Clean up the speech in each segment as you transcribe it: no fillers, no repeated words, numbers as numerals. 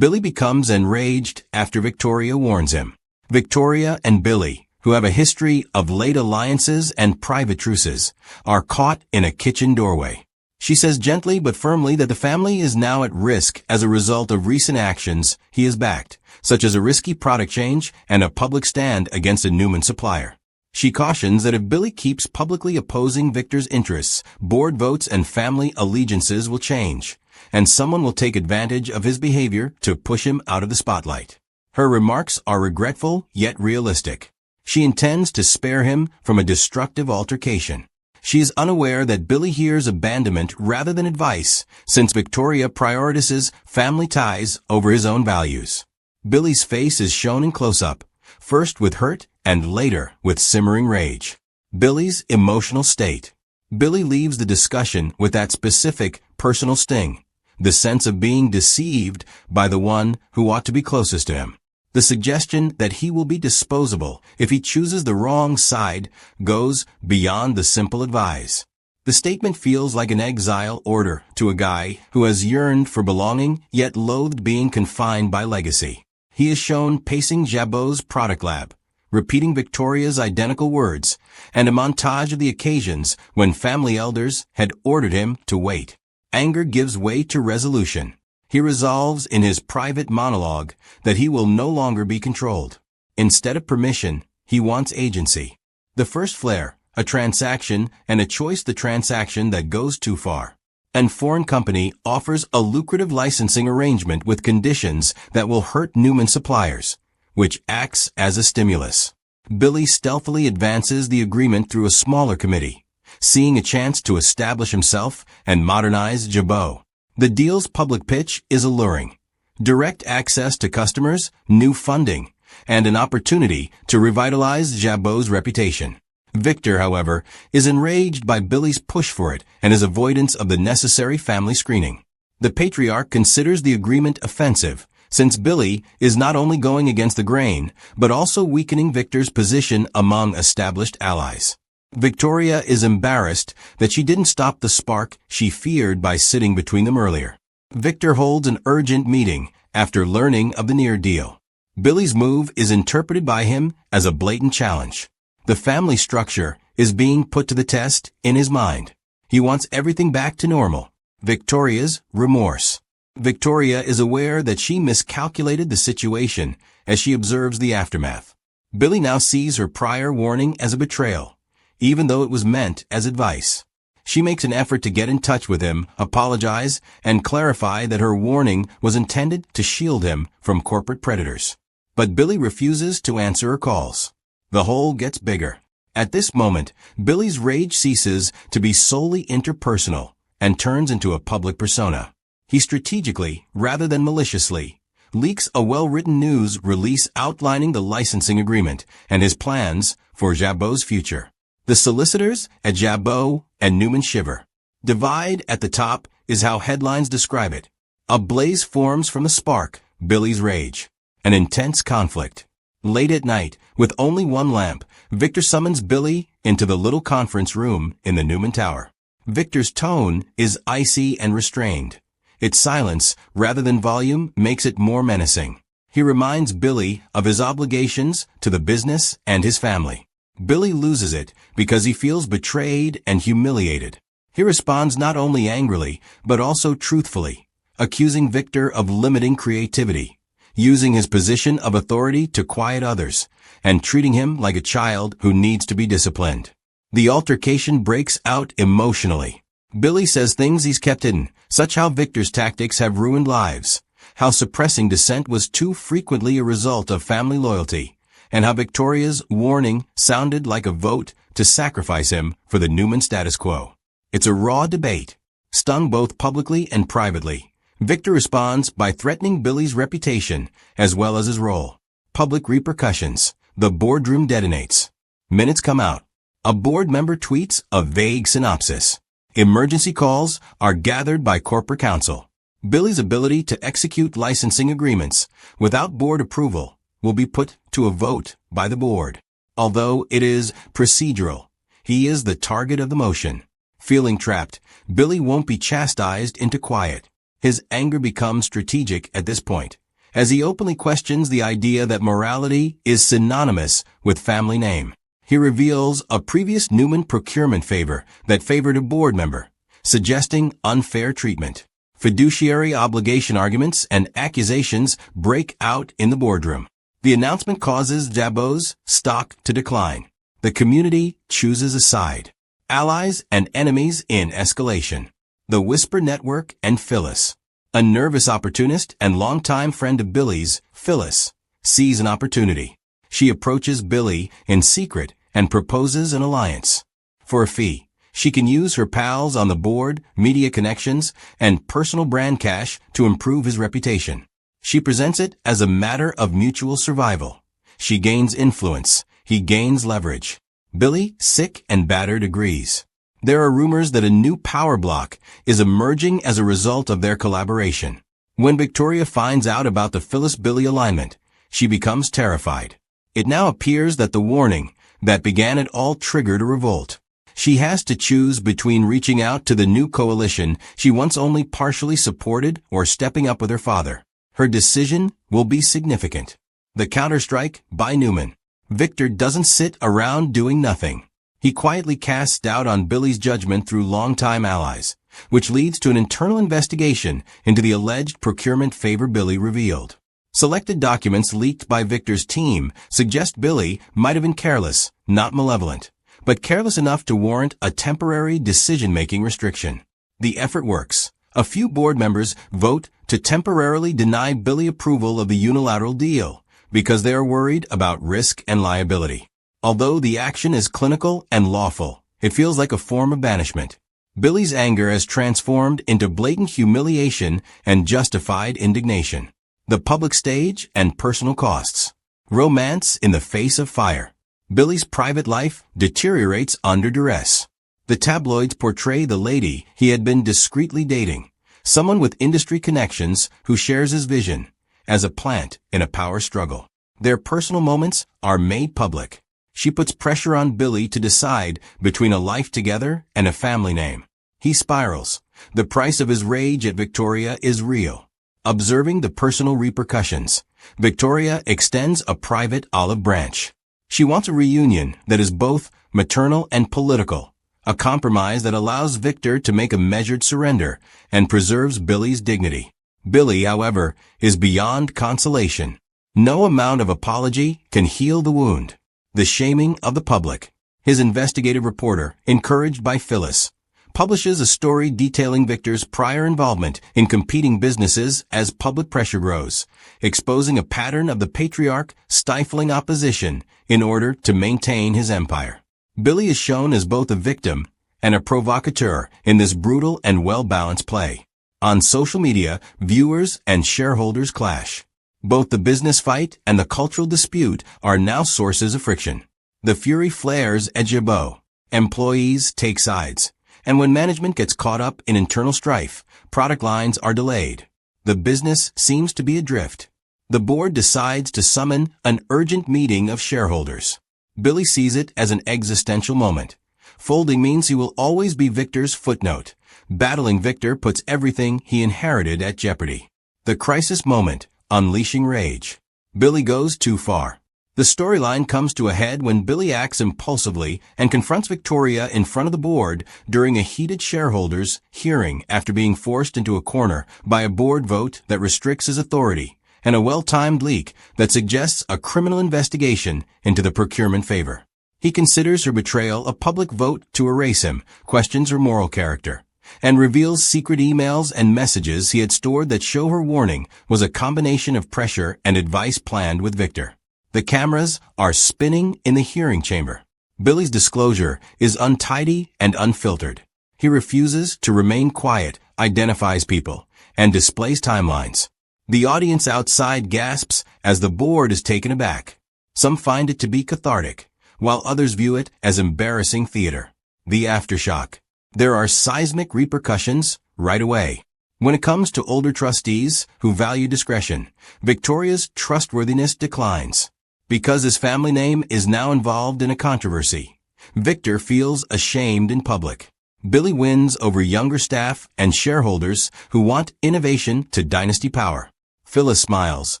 Billy becomes enraged after Victoria warns him. Victoria and Billy, who have a history of late alliances and private truces, are caught in a kitchen doorway. She says gently but firmly that the family is now at risk as a result of recent actions he has backed, such as a risky product change and a public stand against a Newman supplier. She cautions that if Billy keeps publicly opposing Victor's interests, board votes and family allegiances will change, and someone will take advantage of his behavior to push him out of the spotlight. Her remarks are regretful yet realistic. She intends to spare him from a destructive altercation. She is unaware that Billy hears abandonment rather than advice, since Victoria prioritizes family ties over his own values. Billy's face is shown in close-up, first with hurt and later with simmering rage. Billy's emotional state. Billy leaves the discussion with that specific personal sting, the sense of being deceived by the one who ought to be closest to him. The suggestion that he will be disposable if he chooses the wrong side goes beyond the simple advice. The statement feels like an exile order to a guy who has yearned for belonging yet loathed being confined by legacy. He is shown pacing Jabot's product lab, repeating Victoria's identical words, and a montage of the occasions when family elders had ordered him to wait. Anger gives way to resolution. He resolves in his private monologue that he will no longer be controlled. Instead of permission, he wants agency. The first flare, a transaction, and a choice the transaction that goes too far. And foreign company offers a lucrative licensing arrangement with conditions that will hurt Newman suppliers, which acts as a stimulus. Billy stealthily advances the agreement through a smaller committee, seeing a chance to establish himself and modernize Jabot. The deal's public pitch is alluring. Direct access to customers, new funding, and an opportunity to revitalize Jabot's reputation. Victor, however, is enraged by Billy's push for it and his avoidance of the necessary family screening. The patriarch considers the agreement offensive, since Billy is not only going against the grain, but also weakening Victor's position among established allies. Victoria is embarrassed that she didn't stop the spark she feared by sitting between them earlier. Victor holds an urgent meeting after learning of the near deal. Billy's move is interpreted by him as a blatant challenge. The family structure is being put to the test in his mind. He wants everything back to normal. Victoria's remorse. Victoria is aware that she miscalculated the situation as she observes the aftermath. Billy now sees her prior warning as a betrayal, even though it was meant as advice. She makes an effort to get in touch with him, apologize, and clarify that her warning was intended to shield him from corporate predators. But Billy refuses to answer her calls. The hole gets bigger. At this moment, Billy's rage ceases to be solely interpersonal and turns into a public persona. He strategically, rather than maliciously, leaks a well-written news release outlining the licensing agreement and his plans for Jabot's future. The solicitors at Jabot and Newman shiver. Divide at the top is how headlines describe it. A blaze forms from the spark, Billy's rage. An intense conflict. Late at night, with only one lamp, Victor summons Billy into the little conference room in the Newman Tower. Victor's tone is icy and restrained. Its silence, rather than volume, makes it more menacing. He reminds Billy of his obligations to the business and his family. Billy loses it because he feels betrayed and humiliated. He responds not only angrily, but also truthfully, accusing Victor of limiting creativity, using his position of authority to quiet others, and treating him like a child who needs to be disciplined. The altercation breaks out emotionally. Billy says things he's kept hidden, such how Victor's tactics have ruined lives, how suppressing dissent was too frequently a result of family loyalty, and how Victoria's warning sounded like a vote to sacrifice him for the Newman status quo. It's a raw debate, stung both publicly and privately. Victor responds by threatening Billy's reputation as well as his role. Public repercussions. The boardroom detonates. Minutes come out. A board member tweets a vague synopsis. Emergency calls are gathered by corporate counsel. Billy's ability to execute licensing agreements without board approval will be put to a vote by the board. Although it is procedural, he is the target of the motion. Feeling trapped, Billy won't be chastised into quiet. His anger becomes strategic at this point. as he openly questions the idea that morality is synonymous with family name. He reveals a previous Newman procurement favor that favored a board member, suggesting unfair treatment. Fiduciary obligation arguments and accusations break out in the boardroom. The announcement causes Jabot's stock to decline. The community chooses a side. Allies and enemies in escalation. The Whisper Network and Phyllis. A nervous opportunist and longtime friend of Billy's, Phyllis, sees an opportunity. She approaches Billy in secret and proposes an alliance. For a fee, she can use her pals on the board, media connections, and personal brand cash to improve his reputation. She presents it as a matter of mutual survival. She gains influence. He gains leverage. Billy, sick and battered, agrees. There are rumors that a new power block is emerging as a result of their collaboration. When Victoria finds out about the Phyllis-Billy alignment, she becomes terrified. It now appears that the warning that began it all triggered a revolt. She has to choose between reaching out to the new coalition she once only partially supported or stepping up with her father. Her decision will be significant. The Counterstrike by Newman. Victor doesn't sit around doing nothing. He quietly casts doubt on Billy's judgment through longtime allies, which leads to an internal investigation into the alleged procurement favor Billy revealed. Selected documents leaked by Victor's team suggest Billy might have been careless, not malevolent, but careless enough to warrant a temporary decision-making restriction. The effort works. A few board members vote to temporarily deny Billy approval of the unilateral deal because they are worried about risk and liability. Although the action is clinical and lawful, it feels like a form of banishment. Billy's anger has transformed into blatant humiliation and justified indignation. The public stage and personal costs. Romance in the face of fire. Billy's private life deteriorates under duress. The tabloids portray the lady he had been discreetly dating, someone with industry connections who shares his vision, as a plant in a power struggle. Their personal moments are made public. She puts pressure on Billy to decide between a life together and a family name. He spirals. The price of his rage at Victoria is real. Observing the personal repercussions, Victoria extends a private olive branch. She wants a reunion that is both maternal and political, a compromise that allows Victor to make a measured surrender and preserves Billy's dignity. Billy, however, is beyond consolation. No amount of apology can heal the wound. The shaming of the public. His investigative reporter, encouraged by Phyllis, publishes a story detailing Victor's prior involvement in competing businesses as public pressure grows, exposing a pattern of the patriarch stifling opposition in order to maintain his empire. Billy is shown as both a victim and a provocateur in this brutal and well-balanced play. On social media, viewers and shareholders clash. Both the business fight and the cultural dispute are now sources of friction. The fury flares at Jabot. Employees take sides. And when management gets caught up in internal strife, product lines are delayed. The business seems to be adrift. The board decides to summon an urgent meeting of shareholders. Billy sees it as an existential moment. Folding means he will always be Victor's footnote. Battling Victor puts everything he inherited at jeopardy. The crisis moment, unleashing rage. Billy goes too far. The storyline comes to a head when Billy acts impulsively and confronts Victoria in front of the board during a heated shareholders' hearing after being forced into a corner by a board vote that restricts his authority and a well-timed leak that suggests a criminal investigation into the procurement favor. He considers her betrayal a public vote to erase him, questions her moral character, and reveals secret emails and messages he had stored that show her warning was a combination of pressure and advice planned with Victor. The cameras are spinning in the hearing chamber. Billy's disclosure is untidy and unfiltered. He refuses to remain quiet, identifies people, and displays timelines. The audience outside gasps as the board is taken aback. Some find it to be cathartic, while others view it as embarrassing theater. The aftershock. There are seismic repercussions right away. When it comes to older trustees who value discretion, Victoria's trustworthiness declines. Because his family name is now involved in a controversy, Victor feels ashamed in public. Billy wins over younger staff and shareholders who want innovation to dynasty power. Phyllis smiles,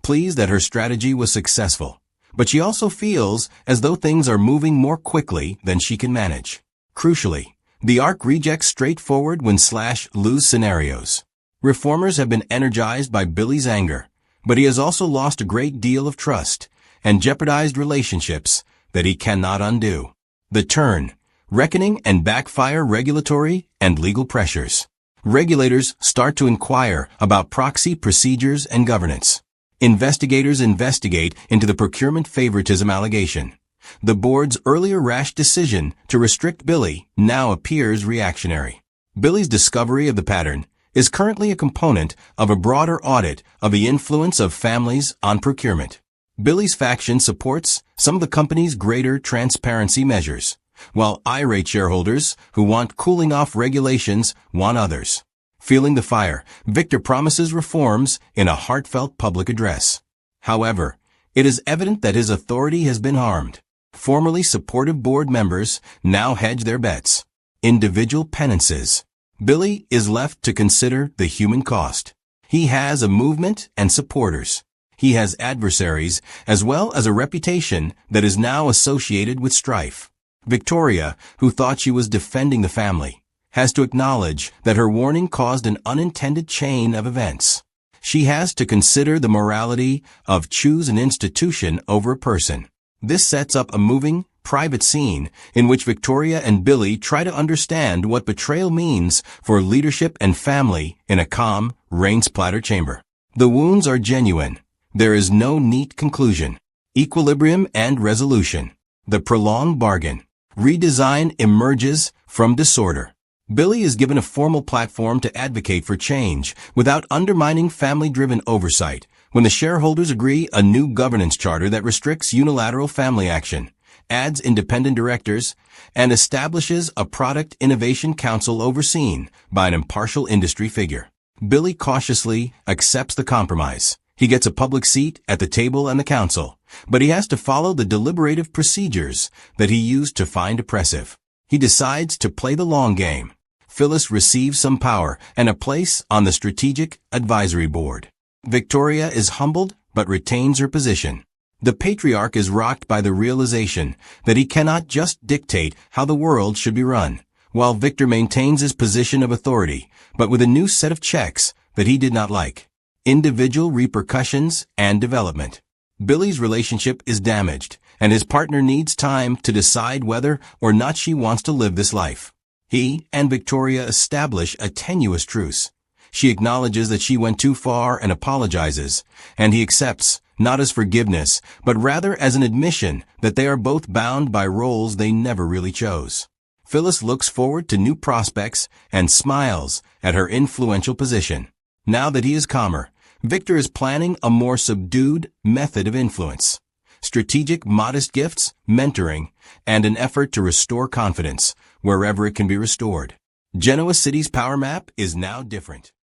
pleased that her strategy was successful. But she also feels as though things are moving more quickly than she can manage. Crucially, the ARC rejects straightforward win/lose scenarios. Reformers have been energized by Billy's anger, but he has also lost a great deal of trust and jeopardized relationships that he cannot undo. The turn, reckoning and backfire regulatory and legal pressures. Regulators start to inquire about proxy procedures and governance. Investigators investigate into the procurement favoritism allegation. The board's earlier rash decision to restrict Billy now appears reactionary. Billy's discovery of the pattern is currently a component of a broader audit of the influence of families on procurement. Billy's faction supports some of the company's greater transparency measures, while irate shareholders who want cooling off regulations want others. Feeling the fire, Victor promises reforms in a heartfelt public address. However, it is evident that his authority has been harmed. Formerly supportive board members now hedge their bets. Individual penances. Billy is left to consider the human cost. He has a movement and supporters. He has adversaries as well as a reputation that is now associated with strife. Victoria, who thought she was defending the family, has to acknowledge that her warning caused an unintended chain of events. She has to consider the morality of choose an institution over a person. This sets up a moving, private scene in which Victoria and Billy try to understand what betrayal means for leadership and family in a calm, rain-splattered chamber. The wounds are genuine. There is no neat conclusion. Equilibrium and resolution. The prolonged bargain. Redesign emerges from disorder. Billy is given a formal platform to advocate for change without undermining family-driven oversight when the shareholders agree a new governance charter that restricts unilateral family action, adds independent directors, and establishes a product innovation council overseen by an impartial industry figure. Billy cautiously accepts the compromise. He gets a public seat at the table and the council, but he has to follow the deliberative procedures that he used to find oppressive. He decides to play the long game. Phyllis receives some power and a place on the Strategic Advisory Board. Victoria is humbled but retains her position. The patriarch is rocked by the realization that he cannot just dictate how the world should be run, while Victor maintains his position of authority, but with a new set of checks that he did not like. Individual repercussions and development. Billy's relationship is damaged, and his partner needs time to decide whether or not she wants to live this life. He and Victoria establish a tenuous truce. She acknowledges that she went too far and apologizes, and he accepts, not as forgiveness, but rather as an admission that they are both bound by roles they never really chose. Phyllis looks forward to new prospects and smiles at her influential position. Now that he is calmer, Victor is planning a more subdued method of influence. Strategic, modest gifts, mentoring, and an effort to restore confidence wherever it can be restored. Genoa City's power map is now different.